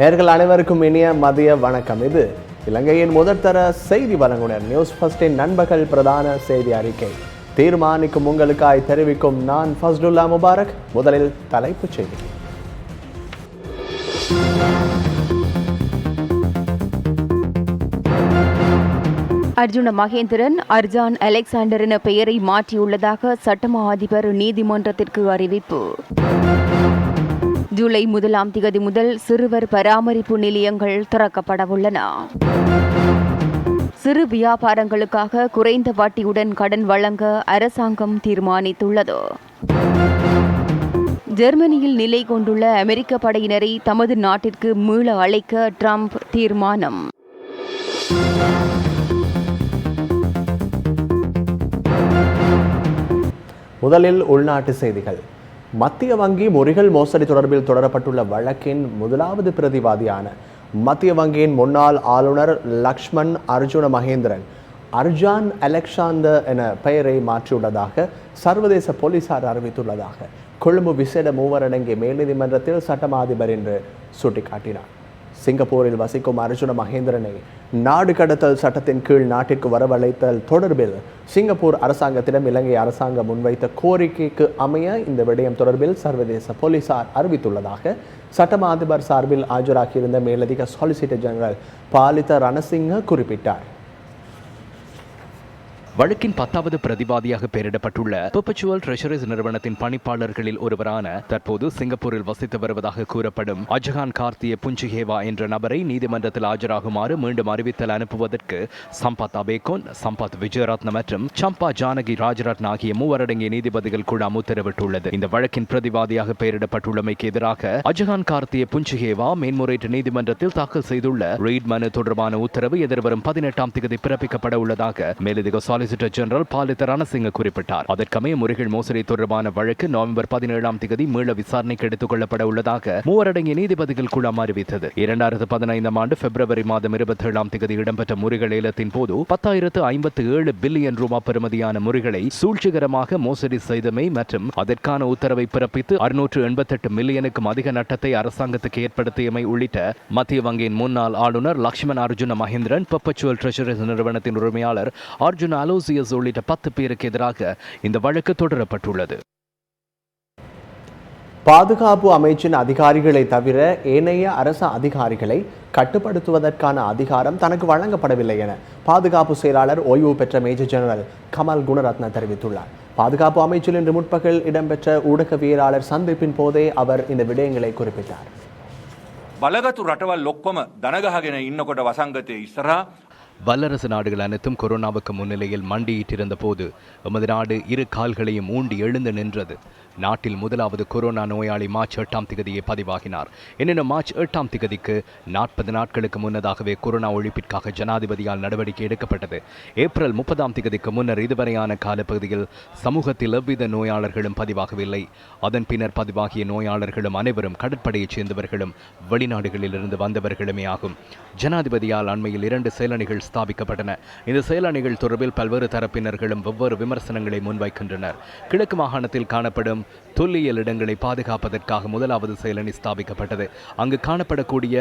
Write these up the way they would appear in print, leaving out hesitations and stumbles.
நேயர்கள் அனைவருக்கும் இனிய மதிய வணக்கம். இது இலங்கையின் முதற்தர செய்தி வழங்குனர் நியூஸ் ஃபர்ஸ்டின் நண்பகல் பிரதான செய்தி அறிக்கை. தீர்மானிக்கும் உங்களுக்காய் தெரிவிக்கும் நான் ஃபஸ்டுல்லா முபாரக். முதலில் தலைப்புச் செய்தி. அர்ஜுன மகேந்திரன் அர்ஜான் அலெக்சாண்டர் என பெயரை மாற்றியுள்ளதாக சட்டமா அதிபர் நீதிமன்றத்திற்கு அறிவிப்பு. ஜூலை 1ஆம் தேதி முதல் சிறுவர் பராமரிப்பு நிலையங்கள் திறக்கப்படவுள்ளன. சிறு வியாபாரங்களுக்காக குறைந்த வட்டியுடன் கடன் வழங்க அரசாங்கம் தீர்மானித்துள்ளது. ஜெர்மனியில் நிலை கொண்டுள்ள அமெரிக்க படையினரை தமது நாட்டிற்கு மீள அழைக்க ட்ரம்ப் தீர்மானம். முதலில் உள்நாட்டு செய்திகள். மத்திய வங்கி முறிகள் மோசடி தொடர்பில் தொடரப்பட்டுள்ள வழக்கின் முதலாவது பிரதிவாதியான மத்திய வங்கியின் முன்னாள் ஆளுநர் லக்ஷ்மன் அர்ஜுன மகேந்திரன் அர்ஜான் அலெக்சாண்டர் என பெயரை மாற்றியுள்ளதாக சர்வதேச போலீசார் அறிவித்துள்ளதாக கொழும்பு விசேட மூவரடங்கிய மேல்நீதிமன்றத்தில் சட்டமா அதிபர் என்று சுட்டிக்காட்டினார். சிங்கப்பூரில் வசிக்கும் அர்ஜுன மகேந்திரனை நாடு கடத்தல் சட்டத்தின் கீழ் நாட்டிற்கு வரவழைத்தல் தொடர்பில் சிங்கப்பூர் அரசாங்கத்திடம் இலங்கை அரசாங்கம் முன்வைத்த கோரிக்கைக்கு அமைய இந்த விடயம் தொடர்பில் சர்வதேச போலீசார் அறிவித்துள்ளதாக சட்டமா அதிபர் சார்பில் ஆஜராகியிருந்த மேலதிக சொலிசிட்டர் ஜெனரல் பாலித ரணசிங்க குறிப்பிட்டார். வழக்கின் 10வது பிரதிவாதியாக பெயரிடப்பட்டுள்ள பெர்பச்சுவல் ட்ரெஷரிஸ் நிறுவனத்தின் பணிப்பாளர்களில் ஒருவரான தற்போது சிங்கப்பூரில் வசித்து வருவதாக கூறப்படும் அஜகான் கார்த்திய புஞ்சிஹேவா என்ற நபரை நீதிமன்றத்தில் ஆஜராகுமாறு மீண்டும் அறிவித்தல் அனுப்புவதற்கு சம்பத் அபேகோன், சம்பத் விஜயரத்ன மற்றும் சம்பா ஜானகி ராஜரத்ன ஆகிய மூவரடங்கிய நீதிபதிகள் குழாம் உத்தரவிட்டுள்ளது. இந்த வழக்கின் பிரதிவாதியாக பெயரிடப்பட்டுள்ளமைக்கு எதிராக அஜகான் கார்த்திய புஞ்சிஹேவா மேன்முறையீட்டு நீதிமன்றத்தில் தாக்கல் செய்துள்ள ரீட் மனு தொடர்பான உத்தரவு எதிர்வரும் 18ஆம் தேதி பிறப்பிக்கப்பட உள்ளதாக மேலதிக சொலிசிட்டர் ஜெனரல் பாலித ரணசிங்க குறிப்பிட்டார். அதற்கமைய முறைகள் மோசடி தொடர்பான வழக்கு நவம்பர் 17ஆம் தேதி மீள விசாரணைக்கு எடுத்துக் கொள்ளப்பட உள்ளதாக மூவரடங்கிய நீதிபதிகள் குழாம் அறிவித்தது. 2015ஆம் ஆண்டு பிப்ரவரி மாதம் 27ஆம் தேதி இடம்பெற்ற முறைகள் ஏலத்தின் போது 10,057 பில்லியன் ரூபாய் பெறுமதியான முறைகளை சூழ்ச்சிகரமாக மோசடி செய்தமை மற்றும் அதற்கான உத்தரவை பிறப்பித்து 688 மில்லியனுக்கும் அதிக நட்டத்தை அரசாங்கத்துக்கு ஏற்படுத்தியமை உள்ளிட்ட மத்திய வங்கியின் முன்னாள் ஆளுநர் லக்ஷ்மன் அர்ஜுன மகேந்திரன், பெர்பச்சுவல் ட்ரெஷரிஸ் நிறுவனத்தின் உரிமையாளர் அர்ஜுன் அலோசியஸ் உள்ளிட்ட 10 பேருக்கு எதிராக இந்த வழக்கு தொடரப்பட்டுள்ளது. பாதுகாப்பு அமைச்சின் அதிகாரிகளை தவிர ஏனைய அரசு அதிகாரிகளை கட்டுப்படுத்துவதற்கான அதிகாரம் தனக்கு வழங்கப்படவில்லை என பாதுகாப்பு செயலாளர் ஓய்வு பெற்ற மேஜர் ஜெனரல் கமல் குணரத்ன தெரிவித்துள்ளார். பாதுகாப்பு அமைச்சில் இன்று முற்பகல் இடம்பெற்ற ஊடகவியலாளர் சந்திப்பின் போதே அவர் இந்த விடயங்களை குறிப்பிட்டார். බලගතු රටවල් ඔක්කොම දනගහගෙන ඉන්නකොට වසංගතයේ ඉස්සරහා வல்லரசு நாடுகள் அனைத்தும் கொரோனாவுக்கு முன்னிலையில் மண்டியிட்டிருந்த போது எமது நாடு இரு கால்களையும் ஊண்டி எழுந்து நின்றது. நாட்டில் முதலாவது கொரோனா நோயாளி மார்ச் 8ஆம் தேதியே பதிவாகினார். எனினும் மார்ச் 8ஆம் தேதிக்கு 40 நாட்களுக்கு முன்னதாகவே கொரோனா ஒழிப்பிற்காக ஜனாதிபதியால் நடவடிக்கை எடுக்கப்பட்டது. ஏப்ரல் 30ஆம் தேதிக்கு முன்னர் இதுவரையான காலப்பகுதியில் சமூகத்தில் எவ்வித நோயாளர்களும் பதிவாகவில்லை. அதன் பின்னர் பதிவாகிய நோயாளர்களும் அனைவரும் கடற்படையைச் சேர்ந்தவர்களும் வெளிநாடுகளிலிருந்து வந்தவர்களுமே ஆகும். ஜனாதிபதியால் அண்மையில் 2 செயலணிகள் ஸ்தாபிக்கப்பட்டன. இந்த செயலணிகள் தொடர்பில் பல்வேறு தரப்பினர்களும் வெவ்வேறு விமர்சனங்களை முன்வைக்கின்றனர். கிழக்கு மாகாணத்தில் காணப்படும் தொல்லியல் இடங்களை பாதுகாப்பதற்காக முதலாவது செயலணி ஸ்தாபிக்கப்பட்டது. அங்கு காணப்படக்கூடிய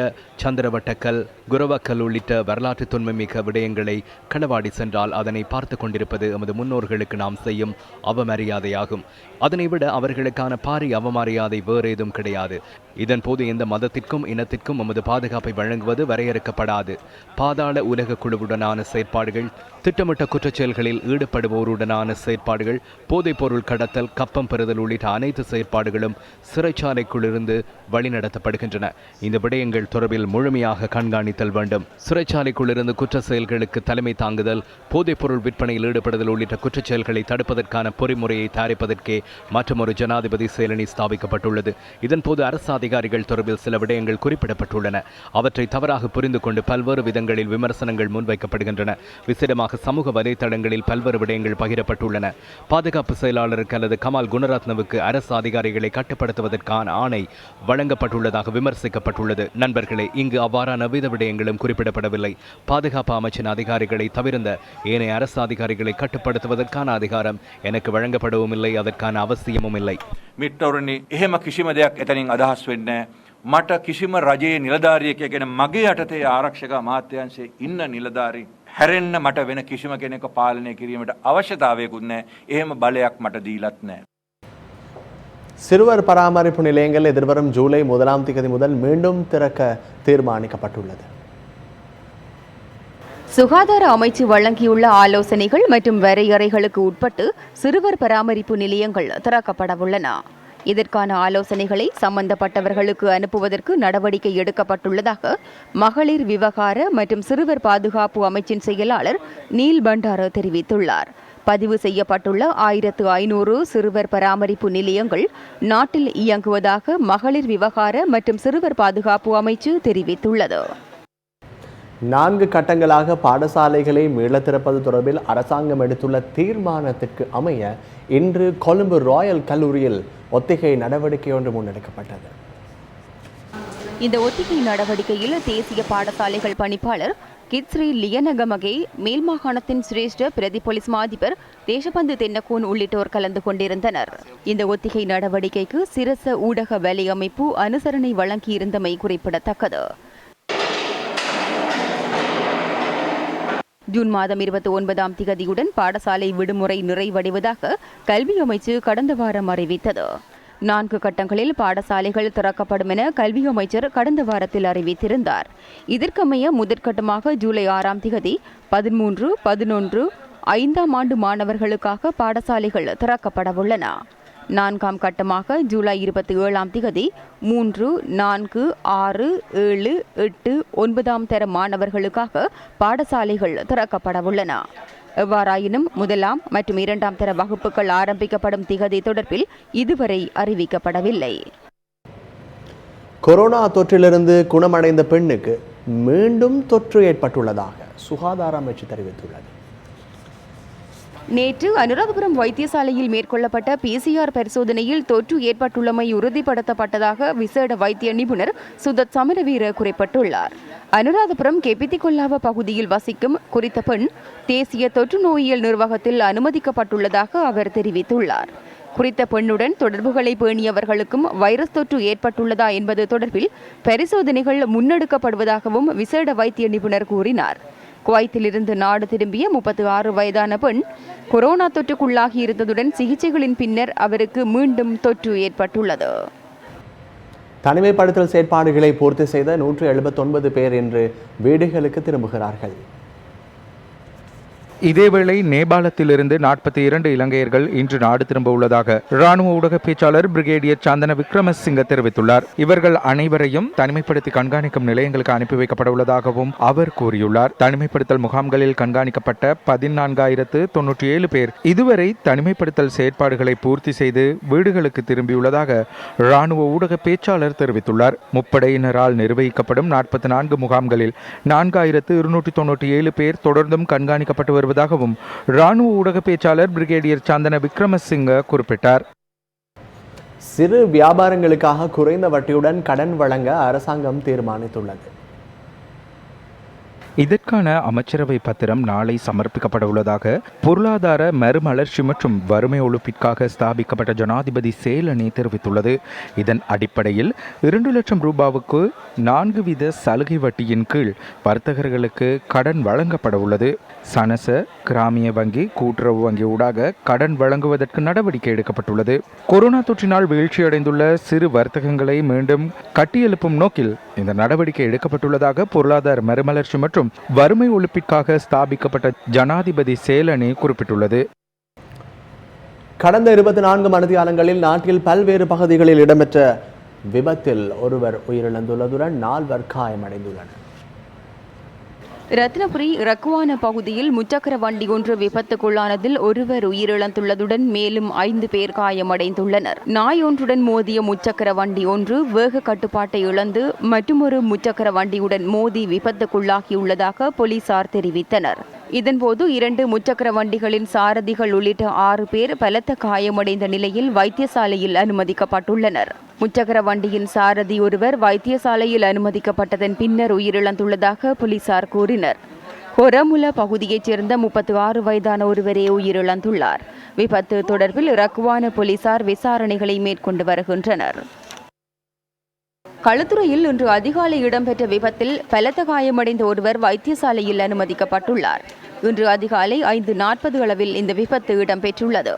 சந்திரவட்டக்கல், குரவக்கல் உள்ளிட்ட வரலாற்று தொன்மைமிக்க விடயங்களை களவாடி சென்றால் அதனை பார்த்து கொண்டிருப்பது எமது முன்னோர்களுக்கு நாம் செய்யும் அவமரியாதையாகும். அதனை விட அவர்களுக்கான பாரி அவமரியாதை வேறேதும் கிடையாது. இதன் போது எந்த மதத்திற்கும் இனத்திற்கும் எமது பாதுகாப்பை வழங்குவது வரையறுக்கப்படாது. பாதாள உலக குழுவுடனான செயற்பாடுகள், திட்டமிட்ட குற்றச்செயல்களில் ஈடுபடுவோருடனான செயற்பாடுகள், போதைப்பொருள் கடத்தல், கப்பம் பெறுதல் உள்ளிட்ட அனைத்து செயற்பாடுகளும் சிறைச்சாலைக்குள்ளிருந்து வழிநடத்தப்படுகின்றன. இந்த விடயங்கள் தொடர்பில் முழுமையாக கண்காணித்தல் வேண்டும். சிறைச்சாலைக்குள்ளிருந்து குற்ற செயல்களுக்கு தலைமை தாங்குதல், போதைப்பொருள் விற்பனையில் ஈடுபடுதல் உள்ளிட்ட குற்றச்செயல்களை தடுப்பதற்கான பொறிமுறையை தயாரிப்பதற்கே மற்றொரு ஜனாதிபதி செயலணி ஸ்தாபிக்கப்பட்டுள்ளது. இதன்போது அரசு அதிகாரிகள் தொடர்பில் சில விடயங்கள் குறிப்பிடப்பட்டுள்ளன. அவற்றை தவறாக புரிந்து கொண்டு பல்வேறு விதங்களில் விமர்சனங்கள் முன்வைக்கப்படுகின்றன. விசேடமாக சமூக வலைதளங்களில் பல்வேறு விடயங்கள் பகிரப்பட்டுள்ளன. பாதுகாப்பு செயலாளருக்கு அல்லது கமல் குணரத்னவுக்கு அரசு அதிகாரிகளை கட்டுப்படுத்துவதற்கான ஆணை வழங்கப்பட்டுள்ளதாக விமர்சிக்கப்பட்டுள்ளது. நண்பர்களே, இங்கு அவ்வாறான எவ்வித விடயங்களும் குறிப்பிடப்படவில்லை. பாதுகாப்பு அமைச்சின் அதிகாரிகளை தவிர்ந்த ஏனைய அரசு அதிகாரிகளை கட்டுப்படுத்துவதற்கான அதிகாரம் எனக்கு வழங்கப்படவும் இல்லை, அதற்கான அவசியமும் இல்லை. මිට්ටවරණි එහෙම කිසිම දෙයක් එතනින් අදහස් වෙන්නේ නැහැ. මට කිසිම රජයේ නිලධාරියෙක් ගැන මගේ යටතේ ආරක්ෂක අමාත්‍යාංශයේ ඉන්න නිලධාරී හැරෙන්න මට වෙන කිසිම කෙනෙක් පාලනය කිරීමට අවශ්‍යතාවයකුත් නැහැ. එහෙම බලයක් මට දීලත් නැහැ. சிறுவர் பராமரிப்பு நிலையங்கள் எதிர்வரும் ஜூலை 1ஆம் தேதி முதல் மீண்டும் திறக்க தீர்மானிக்கப்பட்டுள்ளது. சுகாதார அமைச்சு வழங்கியுள்ள ஆலோசனைகள் மற்றும் வரையறைகளுக்கு உட்பட்டு சிறுவர் பராமரிப்பு நிலையங்கள் திறக்கப்படவுள்ளன. இதற்கான ஆலோசனைகளை சம்பந்தப்பட்டவர்களுக்கு அனுப்புவதற்கு நடவடிக்கை எடுக்கப்பட்டுள்ளதாக மகளிர் விவகார மற்றும் சிறுவர் பாதுகாப்பு அமைச்சின் செயலாளர் நீல் பண்டார தெரிவித்துள்ளார். பதிவு செய்யப்பட்டுள்ள 1500 சிறுவர் பராமரிப்பு நிலையங்கள் நாட்டில் இயங்குவதாக மகளிர் விவகார மற்றும் சிறுவர் பாதுகாப்பு அமைச்சு தெரிவித்துள்ளது. 4 கட்டங்களாக பாடசாலைகளை மீளத் திறப்பது தொடர்பில் அரசாங்கம் எடுத்துள்ள தீர்மானத்திற்கு அமைய இன்று கொழும்பு ராயல் கல்லூரியில் ஒத்திகை நடவடிக்கை ஒன்று முன்னெடுக்கப்பட்டது. இந்த ஒத்திகை நடவடிக்கையில் தேசிய பாடசாலைகள் பணிப்பாளர் கித்ஸ்ரீ லியனகமகே, மேல் மாகாணத்தின் சிரேஷ்ட பிரதி போலீஸ் மாதிபர் தேசபந்து தென்னகோன் உள்ளிட்டோர் கலந்து கொண்டிருந்தனர். இந்த ஒத்திகை நடவடிக்கைக்கு சிரச ஊடக வலையமைப்பு அனுசரணை வழங்கியிருந்தமை குறிப்பிடத்தக்கது. ஜூன் மாதம் 29ஆம் திகதியுடன் பாடசாலை விடுமுறை நிறைவடைவதாக கல்வி அமைச்சு கடந்த வாரம் அறிவித்தது. 4 கட்டங்களில் பாடசாலைகள் திறக்கப்படும் என கல்வி அமைச்சர் கடந்த வாரத்தில் அறிவித்திருந்தார். இதற்கமைய முதற்கட்டமாக ஜூலை 6ஆம் திகதி 13, 11, 5ஆம் ஆண்டு மாணவர்களுக்காக பாடசாலைகள் திறக்கப்படவுள்ளன. 4ஆம் கட்டமாக ஜூலை 27ஆம் திகதி 3, 4, 6, 7, 8, 9ஆம் தர மாணவர்களுக்காக பாடசாலைகள் திறக்கப்படவுள்ளன. எவ்வாறாயினும் 1ஆம் மற்றும் 2ஆம் தர வகுப்புகள் ஆரம்பிக்கப்படும் திகதி தொடர்பில் இதுவரை அறிவிக்கப்படவில்லை. கொரோனா தொற்றிலிருந்து குணமடைந்த பெண்ணுக்கு மீண்டும் தொற்று ஏற்பட்டுள்ளதாக சுகாதார அமைச்சு தெரிவித்துள்ளது. நேற்று அனுராதபுரம் வைத்தியசாலையில் மேற்கொள்ளப்பட்ட PCR பரிசோதனையில் தொற்று ஏற்பட்டுள்ளமை உறுதிப்படுத்தப்பட்டதாக விசேட வைத்திய நிபுணர் சுதத் சமரவீர குறிப்பிட்டுள்ளார். அனுராதபுரம் கெபித்திகொல்லாவ பகுதியில் வசிக்கும் குறித்த பெண் தேசிய தொற்று நோயியல் நிர்வாகத்தில் அனுமதிக்கப்பட்டுள்ளதாக அவர் தெரிவித்துள்ளார். குறித்த பெண்ணுடன் தொடர்புகளை பேணியவர்களுக்கும் வைரஸ் தொற்று ஏற்பட்டுள்ளதா என்பது தொடர்பில் பரிசோதனைகள் முன்னெடுக்கப்படுவதாகவும் விசேட வைத்திய நிபுணர் கூறினார். குவைத்திலிருந்து நாடு திரும்பிய 36 வயதான பெண் கொரோனா தொற்றுக்குள்ளாகி இருந்ததுடன் சிகிச்சைகளின் பின்னர் அவருக்கு மீண்டும் தொற்று ஏற்பட்டுள்ளது. தனிமைப்படுத்தல் செயற்பாடுகளை பூர்த்தி செய்த 179 பேர் இன்று வீடுகளுக்கு திரும்புகிறார்கள். இதேவேளை நேபாளத்திலிருந்து 42 இலங்கையர்கள் இன்று நாடு திரும்ப உள்ளதாக ராணுவ ஊடக பேச்சாளர் பிரிகேடியர் சந்தன விக்ரமசிங்க தெரிவித்துள்ளார். இவர்கள் அனைவரையும் தனிமைப்படுத்தி கண்காணிக்கும் நிலையங்களுக்கு அனுப்பி வைக்கப்பட உள்ளதாகவும் அவர் கூறியுள்ளார். தனிமைப்படுத்தல் முகாம்களில் கண்காணிக்கப்பட்ட 14,097 பேர் இதுவரை தனிமைப்படுத்தல் செயற்பாடுகளை பூர்த்தி செய்து வீடுகளுக்கு திரும்பியுள்ளதாக ராணுவ ஊடக பேச்சாளர் தெரிவித்துள்ளார். முப்படையினரால் நிர்வகிக்கப்படும் 44 முகாம்களில் 4,297 பேர் தொடர்ந்தும் கண்காணிக்கப்பட்டு வருவதாகவும் ராணுவ ஊடக பேச்சாளர் பிரிகேடியர் சந்தன விக்ரமசிங்க குறிப்பிட்டார். சிறு வியாபாரங்களுக்காக குறைந்த வட்டியுடன் கடன் வழங்க அரசாங்கம் தீர்மானித்துள்ளது. இதற்கான அமைச்சரவை பத்திரம் நாளை சமர்ப்பிக்கப்பட உள்ளதாக பொருளாதார மறுமலர்ச்சி மற்றும் வறுமை ஒழிப்பிற்காக ஸ்தாபிக்கப்பட்ட ஜனாதிபதி சேலனி தெரிவித்துள்ளது. இதன் அடிப்படையில் 2 லட்சம் ரூபாவுக்கு 4 வீத சலுகை வட்டியின் கீழ் வர்த்தகர்களுக்கு கடன் வழங்கப்பட உள்ளது. சனச, கிராமிய வங்கி, கூட்டுறவு வங்கி ஊடாக கடன் வழங்குவதற்கு நடவடிக்கை எடுக்கப்பட்டுள்ளது. கொரோனா தொற்றினால் வீழ்ச்சியடைந்துள்ள சிறு வர்த்தகங்களை மீண்டும் கட்டியெழுப்பும் நோக்கில் இந்த நடவடிக்கை எடுக்கப்பட்டுள்ளதாக பொருளாதார மறுமலர்ச்சி மற்றும் வறுமை ஒழிப்பிற்காக ஸ்தாபிக்கப்பட்ட ஜனாதிபதி சேலனி குறிப்பிட்டுள்ளது. கடந்த 24 மணித்தியாலங்களில் நாட்டில் பல்வேறு பகுதிகளில் இடம்பெற்ற விபத்தில் ஒருவர் உயிரிழந்துள்ளதுடன் 4 காயமடைந்துள்ளனர். ரத்னபுரி ரக்குவான பகுதியில் முச்சக்கர வண்டி ஒன்று விபத்துக்குள்ளானதில் ஒருவர் உயிரிழந்துள்ளதுடன் மேலும் 5 பேர் காயமடைந்துள்ளனர். நாய் ஒன்றுடன் மோதிய முச்சக்கர வண்டி ஒன்று வேக கட்டுப்பாட்டை இழந்து மற்றொரு முச்சக்கர வண்டியுடன் மோதி விபத்துக்குள்ளாகியுள்ளதாக போலீசார் தெரிவித்தனர். இதன்போது 2 முச்சக்கர வண்டிகளின் சாரதிகள் உள்ளிட்ட 6 பேர் பலத்த காயமடைந்த நிலையில் வைத்தியசாலையில் அனுமதிக்கப்பட்டுள்ளனர். முச்சக்கர வண்டியின் சாரதி ஒருவர் வைத்தியசாலையில் அனுமதிக்கப்பட்டதன் பின்னர் உயிரிழந்துள்ளதாக போலீசார் கூறினர். ஹொரமுல பகுதியைச் சேர்ந்த 36 வயதான ஒருவரே உயிரிழந்துள்ளார். விபத்து தொடர்பில் ரக்குவான போலீசார் விசாரணைகளை மேற்கொண்டு வருகின்றனர். களுத்துறையில் இன்று அதிகாலை இடம்பெற்ற விபத்தில் பலத்த காயமடைந்த ஒருவர் வைத்தியசாலையில் அனுமதிக்கப்பட்டுள்ளார். இன்று அதிகாலை 5:40 அளவில் இந்த விபத்து இடம்பெற்றுள்ளது.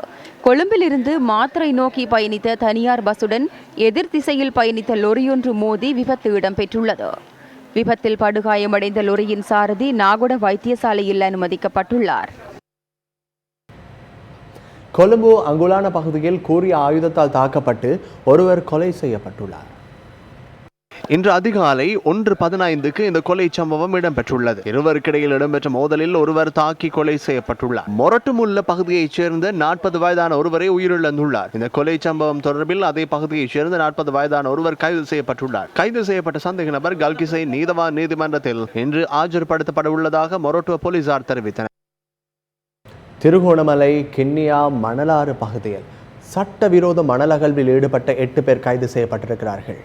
கொழும்பிலிருந்து மாத்தறை நோக்கி பயணித்த தனியார் பஸ்ஸுடன் எதிர் திசையில் பயணித்த லொரியொன்று மோதி விபத்து இடம்பெற்றுள்ளது. விபத்தில் படுகாயமடைந்த லொரியின் சாரதி நாகொட வைத்தியசாலையில் அனுமதிக்கப்பட்டுள்ளார். கொழும்பு அங்குலான பகுதியில் கூறிய ஆயுதத்தால் தாக்கப்பட்டு ஒருவர் கொலை செய்யப்பட்டுள்ளார். இன்று அதிகாலை 1:15க்கு இந்த கொலை சம்பவம் இடம்பெற்றுள்ளது. இருவருக்கிடையில் இடம்பெற்ற மோதலில் ஒருவர் தாக்கி கொலை செய்யப்பட்டுள்ளார். மொரட்டுமுல்ல பகுதியைச் சேர்ந்த 40 வயதான ஒருவரை உயிரிழந்துள்ளார். இந்த கொலை சம்பவம் தொடர்பில் அதே பகுதியைச் சேர்ந்த 40 வயதான ஒருவர் கைது செய்யப்பட்டுள்ளார். கைது செய்யப்பட்ட சந்தேக நபர் கல்கிசை நீதவான் நீதிமன்றத்தில் இன்று ஆஜர்படுத்தப்பட உள்ளதாக மொரட்டுவ போலீசார் தெரிவித்தனர். திருகோணமலை கிண்ணியா மணலாறு பகுதியில் சட்டவிரோத மணல் அகழ்வில் ஈடுபட்ட 8 பேர் கைது செய்யப்பட்டிருக்கிறார்கள்.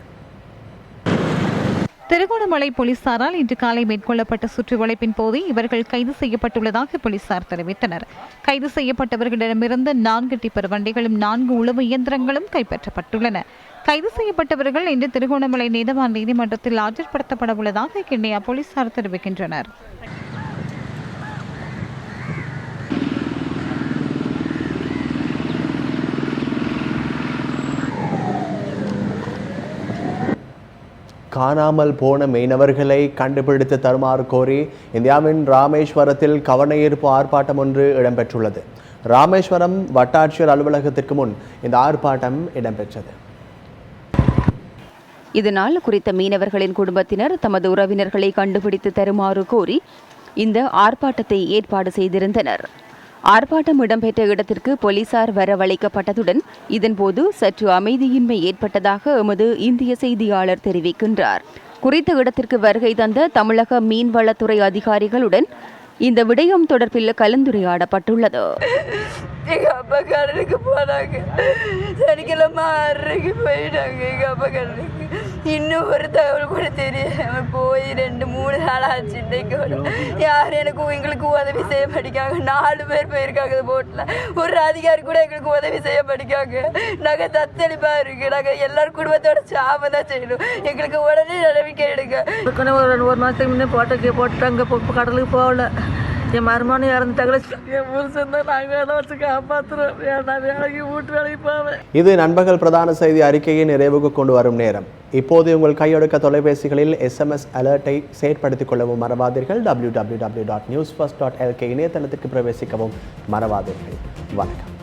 திருகோணமலை போலீசாரால் இன்று காலை மேற்கொள்ளப்பட்ட சுற்றுவளைப்பின் போது இவர்கள் கைது செய்யப்பட்டுள்ளதாக போலீசார் தெரிவித்தனர். கைது செய்யப்பட்டவர்களிடமிருந்து 4 டிப்பர் வண்டிகளும் 4 உழவு இயந்திரங்களும் கைப்பற்றப்பட்டுள்ளன. கைது செய்யப்பட்டவர்கள் இன்று திருகோணமலை நீதவான் நீதிமன்றத்தில் ஆஜர்படுத்தப்பட உள்ளதாக கிண்ணியா போலீசார் தெரிவிக்கின்றனர். காணாமல் போன மீனவர்களை கண்டுபிடித்து தருமாறு கோரி இந்தியாவின் ராமேஸ்வரத்தில் கவனஈர்ப்பு ஆர்ப்பாட்டம் ஒன்று இடம்பெற்றுள்ளது. ராமேஸ்வரம் வட்டாட்சியர் அலுவலகத்திற்கு முன் இந்த ஆர்ப்பாட்டம் இடம்பெற்றது. இதனால் குறித்த மீனவர்களின் குடும்பத்தினர் தமது உறவினர்களை கண்டுபிடித்து தருமாறு கோரி இந்த ஆர்ப்பாட்டத்தை ஏற்பாடு செய்திருந்தனர். ஆர்ப்பாட்டம் இடம்பெற்ற இடத்திற்கு போலீசார் வரவழைக்கப்பட்டதுடன் இதன்போது சற்று அமைதியின்மை ஏற்பட்டதாக எமது இந்திய செய்தியாளர் தெரிவிக்கின்றார். குறித்த இடத்திற்கு வருகை தந்த தமிழக மீன்வளத்துறை அதிகாரிகளுடன் இந்த விடயம் தொடர்பில் கலந்துரையாடப்பட்டுள்ளது. எங்க அப்பா கடலுக்கு போனாங்க, சனிக்கிழமை 6:30 போயிட்டாங்க. எங்க அப்பா கடலுக்கு இன்னும் ஒரு தகவல் கூட தெரியும். போய் 2-3 நாள் ஆச்சு. இன்னைக்கு யாரும் எங்களுக்கு உதவி செய்ய மாட்டேங்காங்க. 4 பேர் போயிருக்காங்க போட்டில். ஒரு அதிகாரி கூட எங்களுக்கு உதவி செய்ய மாட்டேங்காங்க. நாங்கள் தத்தளிப்பா இருக்கு. நாங்கள் எல்லாரும் குடும்பத்தோட சாம தான் செய்யணும். எங்களுக்கு உடனே நடவடிக்கை எடுங்க. ஒரு மாதத்துக்கு முன்னே போட்டுட்டாங்க. கடலுக்கு போகல. என் மருமானும் இறந்துட்டாங்களே. என் புருஷன் தான் நாங்கள் வச்சு காப்பாற்றுறோம். நான் வேலைக்கு வீட்டு வேலைக்கு போவேன். இது நண்பகல் பிரதான செய்தி அறிக்கையை நிறைவுக்கு கொண்டு வரும் நேரம். இப்போது உங்கள் கையொடுக்க தொலைபேசிகளில் SMS அலர்ட்டை செயற்படுத்திக் கொள்ளவும் மறவாதீர்கள். www.newsfirst.lk இணையதளத்திற்கு பிரவேசிக்கவும் மறவாதீர்கள். வணக்கம்.